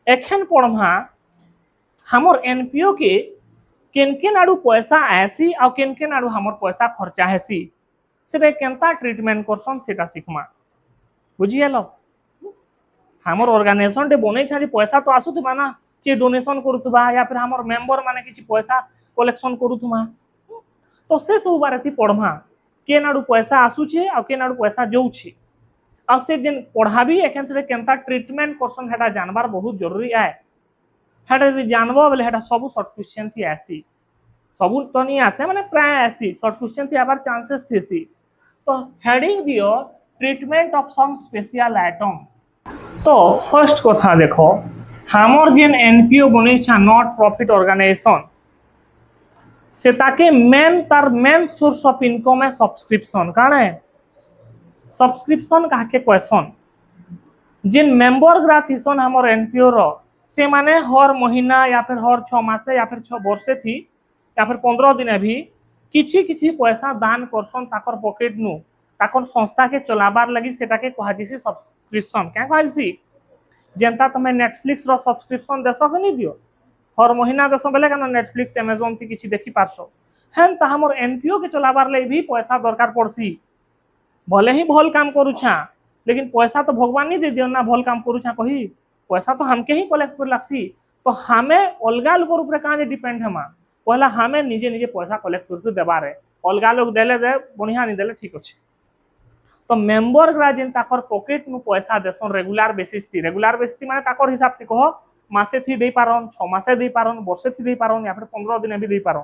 एखन पढ़मा हमर एनपीओ के केन केन आड़ू पैसा आसी आ केन केन आड़ू हमर पैसा खर्चा हेसी सेटा केनता ट्रीटमेंट करसन सेटा सिखमा बुझिएल हमर ऑर्गेनाइजेशन टे बनै छै पैसा तो आसुथबा ना कि डोनेशन करूथबा या फिर हमर मेंबर माने किछि पैसा कलेक्शन करूथमा तो से सब बारे थी पढ़मा केन आड़ू पैसा आसुछे आ केन आड़ू पैसा जाउछे आ से जेन पढ़ाबी एखन से केनता ट्रीटमेंट करसन हेटा जानबार बहुत जरूरी है हेटा यदि जानबो बोले हेटा सब शॉर्ट क्वेश्चन थी आसी सब तो नहीं आसे माने प्राय आसी शॉर्ट क्वेश्चन थी आबार चांसेस थीसी तो हेडिंग दियो treatment of some special item तो फर्स्ट कथा देखो हमर जेन एनपीओ बनै छै नॉट प्रॉफिट ऑर्गेनाइजेशन से ताके मेन सोर्स ऑफ इनकम है सब्सक्रिप्शन काण है सब्सक्रिप्शन काके क्वेश्चन जिन मेंबर ग्रा थीसन हमर एनपीओ रो से माने हर महीना या फिर हर 6 मासे या फिर 6 वर्षे थी या फिर 15 दिन भी किछि किछि पैसा दान करसन ताकर पॉकेट नु ताकर संस्था के चलाबार लगी सेटा के कहजिसी सब्सक्रिप्शन क्या कहजिसी जेंता तमे नेटफ्लिक्स रो सब्सक्रिप्शन देसो के नहीं दियो हर महीना देसो बेले कना नेटफ्लिक्स अमेजन थी किछि देखि पारसो हेन ता हमर एनपीओ के चलाबार ले भी पैसा दरकार पड़सी भले ही भल काम करूछा लेकिन पैसा तो भगवान नहीं दे दियो ना भल काम करूछा कही पैसा तो हमके ही कलेक्ट कर लागसी तो हमें अलगा लोग ऊपर कहाँ डिपेंड हमा पहला हमें निजे निजे पैसा कलेक्ट करके देबार है अलगा लोग देले दे बढ़िया नहीं देले ठीक अच्छे तो मेंबर ग्रा जेन ताकर पॉकेट नु पैसा देसन रेगुलर बेसिस थी माने ताकर हिसाब से कहो मासे थी दे पारन 6 मासे दे पारन वर्षे थी दे पारन या फिर 15 दिन भी दे पारन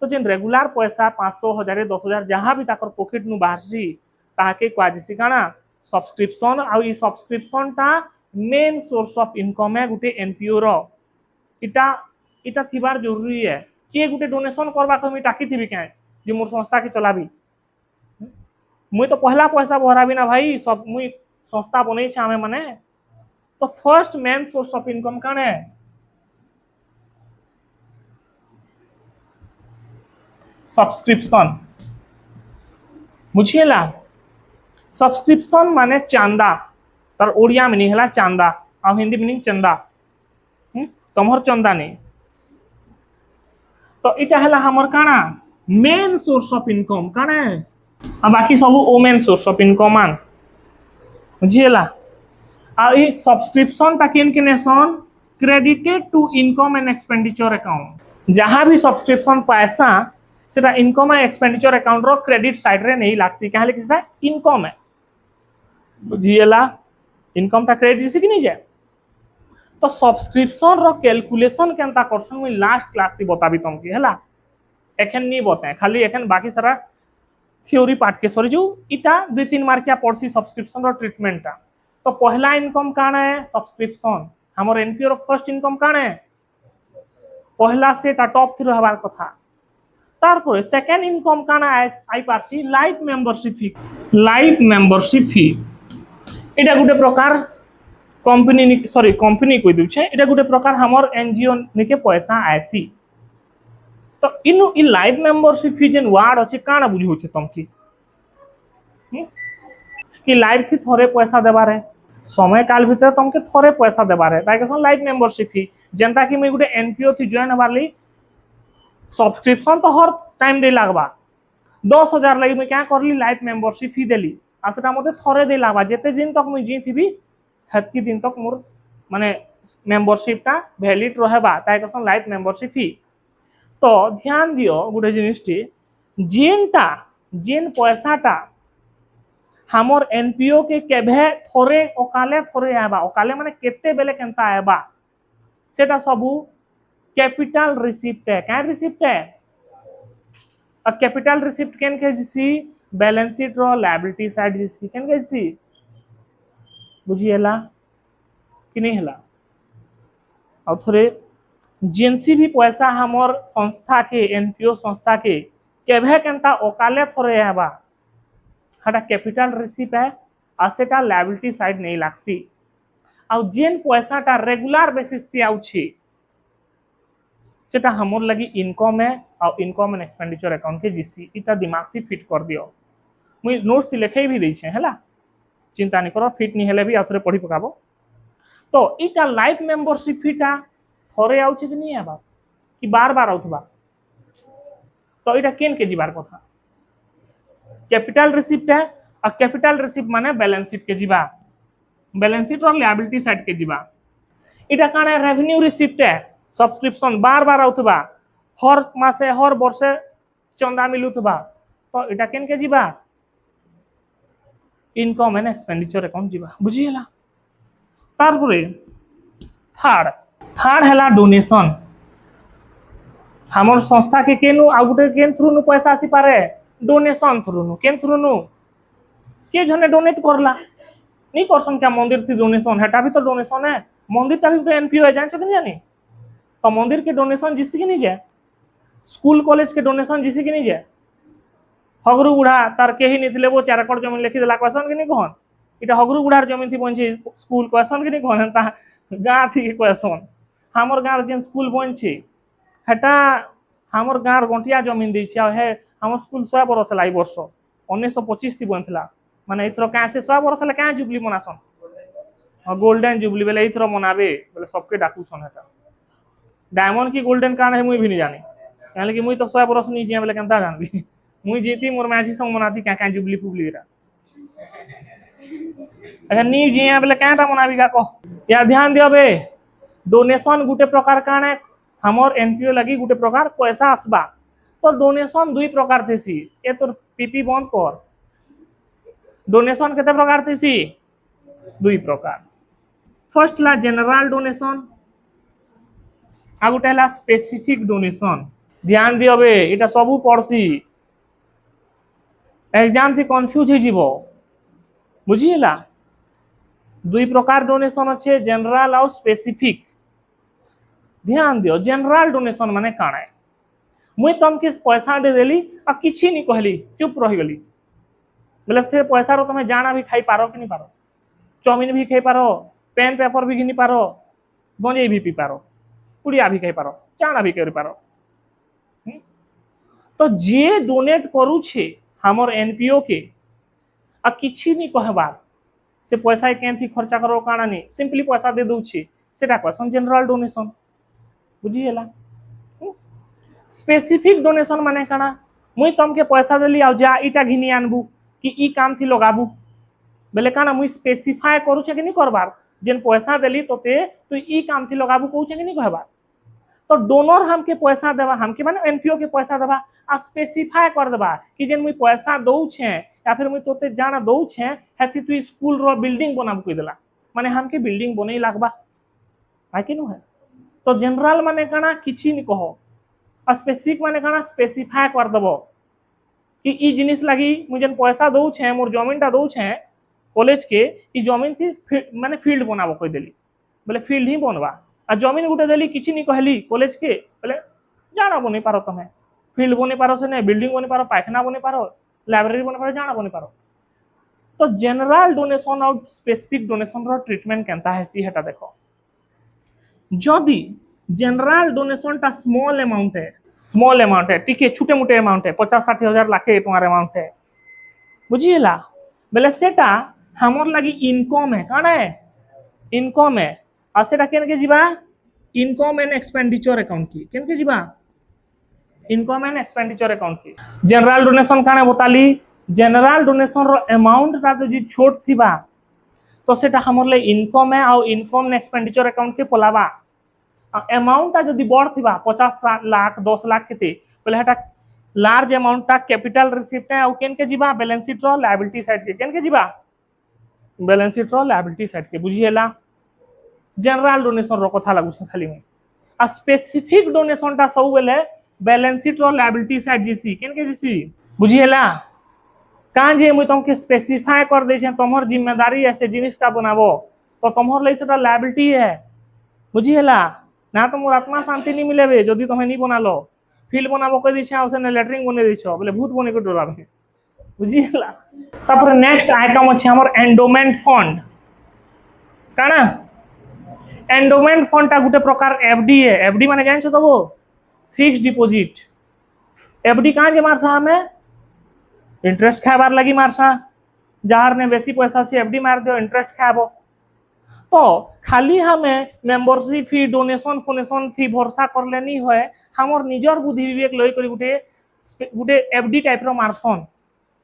तो जेन रेगुलर पैसा 500 1000 10,000 जहां भी ताकर पॉकेट नु बाहरसी ताके क्वाजिसी काना सब्सक्रिप्शन आ ई सब्सक्रिप्शन ता मेन सोर्स ऑफ इनकम है गुटे एनपीओ रो इटा इटा थिबार जरूरी है के गुटे डोनेशन करबा को मी टाकी थी क्या जे मोर संस्था के चलाबी मुई तो पहला पैसा भराबी ना भाई सब मुई संस्था बनै छै हमें माने तो first main source of income कौन है सब्सक्रिप्शन बुझिएला सब्सक्रिप्शन माने चांदा तर ओडिया मीनिंग हला चांदा आ हिंदी मीनिंग चंदा तमहर चंदा नहीं तो इटा हला हमर काना मेन सोर्स ऑफ इनकम काना है आ बाकी सब ओमेन सोर्स ऑफ इनकम मान बुझिएला आ ई सब्सक्रिप्शन ता केन केनेसन credited to income and expenditure account जहां भी सब्सक्रिप्शन पैसा सेटा इनकम एंड एक्सपेंडिचर अकाउंट रो क्रेडिट साइड रे नहीं लागसी काहे किसटा इनकम है बुझिएला इनकम ता क्रेडिट से कि नहीं जाए तो सब्सक्रिप्शन रो कैलकुलेशन केनता करसन मुई लास्ट क्लास थी बताबी तुमके हला एखन नहीं बताए खाली एखन बाकी सारा थ्योरी पार्ट के सरी जो इटा 2-3 मार्किया पड़सी सब्सक्रिप्शन रो ट्रीटमेंट ता तो पहला इनकम काना है सब्सक्रिप्शन हमर एनपीओ रो फर्स्ट इनकम काना है पहला से ता टॉप 3 रहबार कथा तारपर सेकंड इनकम काना आई पारसी लाइफ मेंबरशिप फी एटा गुटे प्रकार कंपनी कोई दूचे एटा गुटे प्रकार हमर एनजीओ निके पैसा आसी तो इनु इ लाइफ मेंबरशिप फी जेन वार्ड अछि काना बुझी होचे तमकी कि लाइफ थी थोरे पैसा देबार है समय काल भीतर तुमके थोरे पैसा देबार है ताई कहसन लाइफ मेंबरशिप फी जनता कि मैं गुटे एनपीओ थी जॉइन हबार ली सब्सक्रिप्शन तो हर टाइम दे लागबा 10,000 लगी मैं क्या करली लाइफ मेंबरशिप फी देली आ सेटा मते थोरे दे लागबा जेते दिन तक मैं जी थी हेतकी दिन तक मोर माने मेंबरशिप ता वैलिड रहबा ताई कहसन लाइफ मेंबरशिप फी तो ध्यान दियो गुटे जिनिसटी जेन पैसाटा हमर एनपीओ के केभे थोरे ओकाले आबा ओकाले माने केते बेले केनता आबा सेटा सबू कैपिटल रिसिप्ट है क्या रिसिप्ट है अब कैपिटल रिसिप्ट केन कहसी बैलेंस शीट रो लायबिलिटी साइड जिसी केन कहसी बुझिएला कि नहीं हला और थोड़े जेनसी भी पैसा हमर संस्था के एनपीओ संस्था के केभे केनता ओकाले थोरे आबा हटा कैपिटल रिसिप्ट है असेटा लायबिलिटी साइड नहीं लागसी और जेन पैसाटा रेगुलर बेसिस पे आउछि सेटा हमर लगी इनकम है और इनकम एंड एक्सपेंडिचर अकाउंट के जीसी इटा दिमाग थी फिट कर दियो मुई नोट्स थी लिखे भी दै छे हला चिंता नहीं करो फिट नहीं हेले भी आउथरे पढ़ी पकाबो तो इटा लाइफ मेंबरशिप फीटा थरे आउछ कि नहीं आबा कि बार बार आउथबा तो इटा केन के जीवार कथा कैपिटल रिसिप्ट है और कैपिटल रिसिप्ट माने बैलेंस शीट के जीवा बैलेंस शीट और लायबिलिटी साइड के जीवा इटा काने रेवेन्यू रिसिप्ट है सब्सक्रिप्शन बार बार आउथबा हर मासे हर वर्षे चंदा मिलुथबा तो इटा केन के जीवा इनकम एंड एक्सपेंडिचर अकाउंट जीवा बुझिएला तारपरे थर्ड थर्ड हैला डोनेशन हमर संस्था के केनु आ गुटे केन थ्रू नु पैसा आसी पारे डोनेशन थ्रू नु केन थ्रू नु के जने डोनेट करला नहीं करसन क्या मंदिर थी डोनेशन हेटा भी तो डोनेशन है मंदिर ता भी तो एनपीओ है जानछो कि जानी तो मंदिर के डोनेशन जिसी के नहीं जाए स्कूल कॉलेज के डोनेशन जिसी के नहीं जाए हगरू गुढ़ा तार के ही नहीं वो 4 एकड़ जमीन लिखि देला क्वेश्चन के नहीं कहन इटा हगरू गुढ़ार जमीन थी बंची स्कूल क्वेश्चन के नहीं कहन ता गाँ थी क्वेश्चन हमर गाँव जेन स्कूल बंची हेटा हमर गाँव गंटिया जमीन दी है हम स्कूल 100 बरस लाई वर्ष 1925 थी बनला माने इथरो क्या से 100 बरस ला क्या जुबली मनासन गोल्डन जुबली बेले इथरो मनाबे बेले सबके डाकू छन हेटा डायमंड की गोल्डन कान है मुई भी नहीं जानी कहले कि मुई तो 100 बरस नहीं जिया बेले केनता जानबी मुई जीती मोर मैची संग मनाती क्या क्या जुबली पुबली रा अगर नी जिया बेले काटा मनाबी का को या ध्यान दियो बे डोनेशन गुटे प्रकार काने हमर एनपीओ लगी गुटे प्रकार पैसा आसबा तो डोनेशन दुई प्रकार थेसी ए तो पीपी बंद कर डोनेशन केते प्रकार थेसी दुई प्रकार फर्स्ट ला जनरल डोनेशन आ गुटे ला स्पेसिफिक डोनेशन ध्यान दियो बे इटा सबु पड़सी एग्जाम थी कंफ्यूज हे जीवो बुझिएला दुई प्रकार डोनेशन अच्छे जनरल और स्पेसिफिक ध्यान दियो जनरल डोनेशन माने काना है मुई तुमके पैसा दे देली आ किछि नहीं कहली चुप रही गली बोले से पैसा रो तुम्हें जाना भी खाई पारो कि नहीं पारो चाउमिन भी खाई पारो पेन पेपर भी घिनी पारो गंजे भी पी पारो पुड़िया भी खाई पारो जाना भी कर पारो तो जे डोनेट करू छे हमर एनपीओ के आ किछि नहीं कहबार से पैसा केन थी खर्चा करो काना नहीं सिंपली पैसा दे दउ छे सेटा क्वेश्चन जनरल डोनेशन बुझिएला स्पेसिफिक डोनेशन माने काना मुई तुमके पैसा देली आ जा इटा घिनी आनबू कि ई काम थी लगाबू बेले काना मुई स्पेसिफाई करू छे कि नहीं करबार जेन पैसा देली तोते तो ई काम थी लगाबू कहू छे कि नहीं कहबार तो डोनर हमके पैसा देवा हमके माने एनपीओ के पैसा देवा आ स्पेसिफाई कर देवा कि जेन मुई पैसा दउ छे या फिर मुई तोते जाना दउ छे हेती तू स्कूल रो बिल्डिंग बनाबू कहि देला माने हमके बिल्डिंग बनै लागबा है कि न है तो जनरल माने काना किछि नहीं कहो और स्पेसिफिक माने काना स्पेसिफाई कर देबो कि ई जिनिस लगी मुझे पैसा दउ छे मोर जमीनटा दउ छे कॉलेज के ई जमीन थी माने फील्ड बनाबो कहि देली बोले फील्ड ही बनवा आ जमीन गुटे देली किछि नहीं कहली कॉलेज के बोले जाना बनै पारो तमे फील्ड बनै पारो से नहीं बिल्डिंग बनै पारो पायखाना बनै पारो लाइब्रेरी बनै पारो जाना बनै पारो तो जनरल डोनेशन और स्पेसिफिक डोनेशन रो ट्रीटमेंट केनता है सी हेटा देखो जदि जनरल डोनेशन टा स्मॉल अमाउंट है ठीक है छोटे मोटे अमाउंट है 50-60 हजार लाखे टंगार अमाउंट है बुझिएला बेले सेटा हमर लगी इनकम है काना है इनकम है आ सेटा केन के जीवा इनकम एंड एक्सपेंडिचर अकाउंट की केन के जीवा इनकम एंड एक्सपेंडिचर अकाउंट की जनरल डोनेशन काना बताली जनरल डोनेशन रो अमाउंट ता जी छोट थिबा तो सेटा हमर ले इनकम है और इनकम एंड एक्सपेंडिचर अकाउंट के पलावा अमाउंट ता जदी बड़ थिबा 50 लाख 10 लाख केते बोले हटा लार्ज अमाउंट ता कैपिटल रिसिप्ट है और केन के जीवा बैलेंस शीट रो लायबिलिटी साइड के केन के जीवा बैलेंस शीट रो लायबिलिटी साइड के बुझिएला जनरल डोनेशन रो कथा लागु छ खाली में आ स्पेसिफिक डोनेशन ता सब बेले बैलेंस शीट रो लायबिलिटी साइड जीसी केन के जीसी बुझिएला कां जे मुई तुमके स्पेसिफाई कर दे छे तोमर जिम्मेदारी ऐसे जिनिसटा बनाबो तो तोमर लई सेटा लायबिलिटी है बुझिएला ना तो मोर आत्मा शांति नहीं मिलेबे जदि तमे नहीं बनालो फील्ड बनाबो कहि दिछे औसे ने लेटरिंग बने दिछो बोले भूत बने के डराबे बुझिएला तापर नेक्स्ट आइटम अछि हमर एंडोमेंट फंड काना एंडोमेंट फंड ता गुटे प्रकार एफडी है एफडी माने जान छ तबो फिक्स्ड डिपॉजिट एफडी कां जे मारसा हमें इंटरेस्ट खाबार लगी मारसा जार ने बेसी पैसा अछि एफडी मार दियो इंटरेस्ट खाबो तो खाली हमें मेंबरशिप फी डोनेशन फोनेशन फी भरसा करले नहीं होए हमर निजर बुद्धि विवेक लई करी गुटे गुटे एफडी टाइप रो मारसन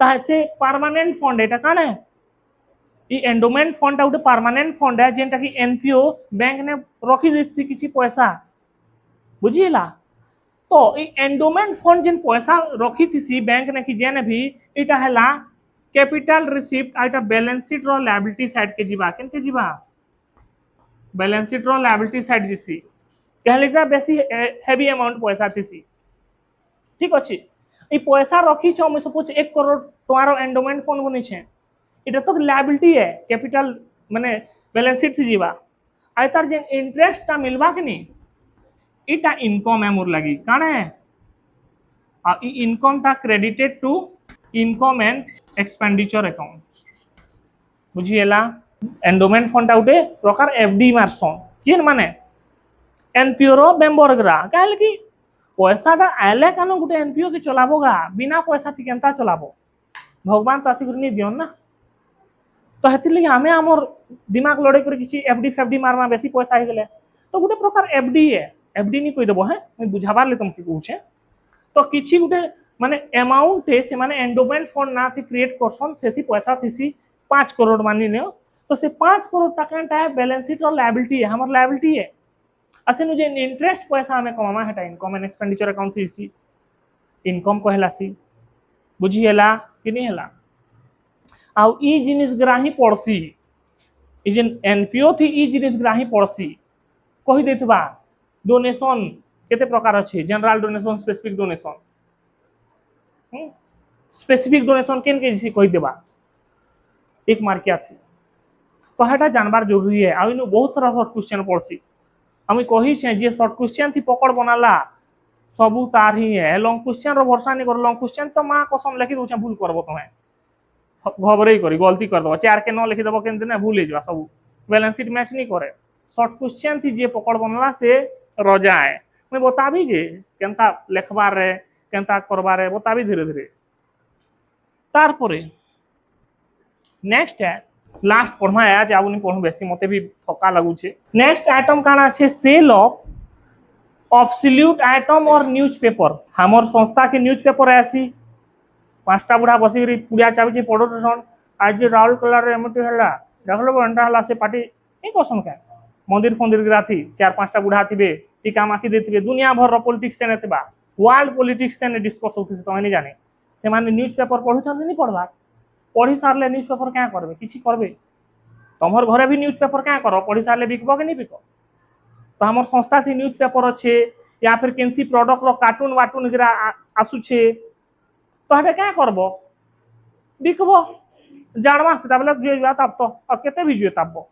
ता से परमानेंट फंड एटा काने ई एंडोमेंट फंड टा गुटे परमानेंट फंड है जेंटा कि एनपीओ बैंक ने रखी देछि किछि पैसा बुझिला तो ई एंडोमेंट फंड जेन पैसा रखी थी बैंक ने कि जेने भी इटा हला कैपिटल रिसिप्ट आइटा बैलेंस शीट रो लायबिलिटी साइड के जीवा केन के जीवा बैलेंस शीट रो लायबिलिटी साइड जिसी कहले बेसी हेवी अमाउंट पैसा थी ठीक अच्छे ये पैसा रखी मैं सपोज 1 करोड़ टुआरो एंडोमेंट फंड बनी छे इटा तो लायबिलिटी है कैपिटल माने बैलेंस शीट थी जीवा आई तार जे इंटरेस्ट ता मिलबा कि नहीं इटा इनकम है मोर लगी काने आ ई इनकम ता credited to income and expenditure account बुझिएला एंडोमेंट फंड टा उठे प्रकार एफडी मारसन किन माने एनपीओ रो मेंबर ग्रा कहले कि पैसाटा आइले कानो गुटे एनपीओ के चलाबोगा बिना पैसा थी केनता चलाबो भगवान तो आसी नहीं दियन ना तो हेति लगे हमें हमर दिमाग लड़े कर किछि एफडी फेफडी मारना बेसी पैसा हे गेले तो गुटे प्रकार एफडी है एफडी नहीं कहि देबो है मैं बुझाबार ले तुमके कहूछे तो किछि गुटे माने अमाउंट है से माने एंडोमेंट फंड ना थी क्रिएट करसन सेथि पैसा थीसी 5 करोड़ मानी लियो तो से 5 करोड़ टका बैलेंस शीट और लायबिलिटी है हमर लायबिलिटी है असेनु जे इंटरेस्ट पैसा हमें कमामा हेटा इनकम एंड एक्सपेंडिचर अकाउंट थी इनकम कहलासी बुझिएला कि नहीं हला आउ ई जिनिस ग्राही पड़सी ई जेन एनपीओ थी ई जिनिस ग्राही पड़सी कहि देतबा डोनेशन केते प्रकार अछि general donation specific donation specific donation केन के जिसी कहि देबा एक मार्किया थी तो हेटा जानबार जरूरी है आ इनु बहुत सारा शॉर्ट क्वेश्चन पड़सी हम कही छे जे शॉर्ट क्वेश्चन थी पकड़ बनाला सबू तार ही है लॉन्ग क्वेश्चन रो भरोसा नहीं कर लॉन्ग क्वेश्चन तो मां कसम लिखि दउ भूल करबो तुम्हें घबरे करी गलती कर दो 4 के 9 लिखि देबो केन दिन भूल जा सब बैलेंस शीट मैच नहीं करे शॉर्ट क्वेश्चन थी जे पकड़ बनला से रजा है मैं बताबी जे केनता लेखबार रे केनता करबार रे बताबी धीरे धीरे तारपरे नेक्स्ट है लास्ट पढ़मा आज आउनी पढ़ू बेसी मते भी थका लागू छे नेक्स्ट आइटम काना छे सेल ऑफ ऑब्सोल्यूट आइटम और न्यूज़पेपर हमर संस्था के न्यूज़पेपर आसी पांचटा बुढ़ा बसी पूजा चाबी पढ़ोसन आज जे राहुल कलर एमटी हला देखलो घंटा हला से पार्टी नहीं करसन के मंदिर फंदिर गिराथी 4-5टा बुढ़ा थिबे टीका माखी देथिबे दुनिया भर रो पॉलिटिक्स से नेथिबा वर्ल्ड पॉलिटिक्स से डिस्कस होथि तो नहीं जाने से माने न्यूज़पेपर पढुछन नहीं पढ़वा पढ़ी सारले न्यूज़पेपर क्या करबे किछि करबे तमर घरे भी न्यूज़पेपर क्या करो पढ़ी सारले बिकबो कि नहीं बिको तो हमर संस्था थी न्यूज़पेपर अच्छे या फिर केनसी प्रोडक्ट रो कार्टून वाटून गिरा आसु छे तो हटे क्या करबो बिकबो जाड़वा से तबले जुए तब तो अब केते भी जुए तब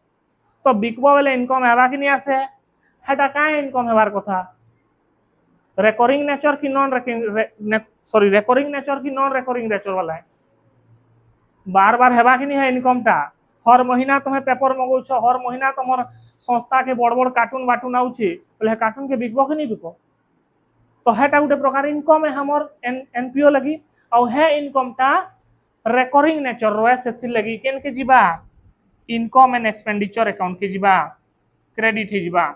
तो बिकबो वाले इनकम हेबा कि नहीं आसे हटा का इनकम हेबार कथा रेकरिंग नेचर की non recurring sorry recurring nature की नॉन रेकरिंग नेचर वाला है बार बार हेबा कि नहीं है इनकम टा हर महीना तुम्हें पेपर मगौ छ हर महीना तुमर संस्था के बड़ बड़ कार्टून वाटून आउछे बोले कार्टून के बिकबो कि नहीं बिकबो तो हेटा गोटे प्रकार इनकम है हमर एनपीओ लगी और है इनकम टा रेकरिंग नेचर रोए से लगी केन के जीवा इनकम एंड एक्सपेंडिचर अकाउंट के जीवा क्रेडिट ही जीवा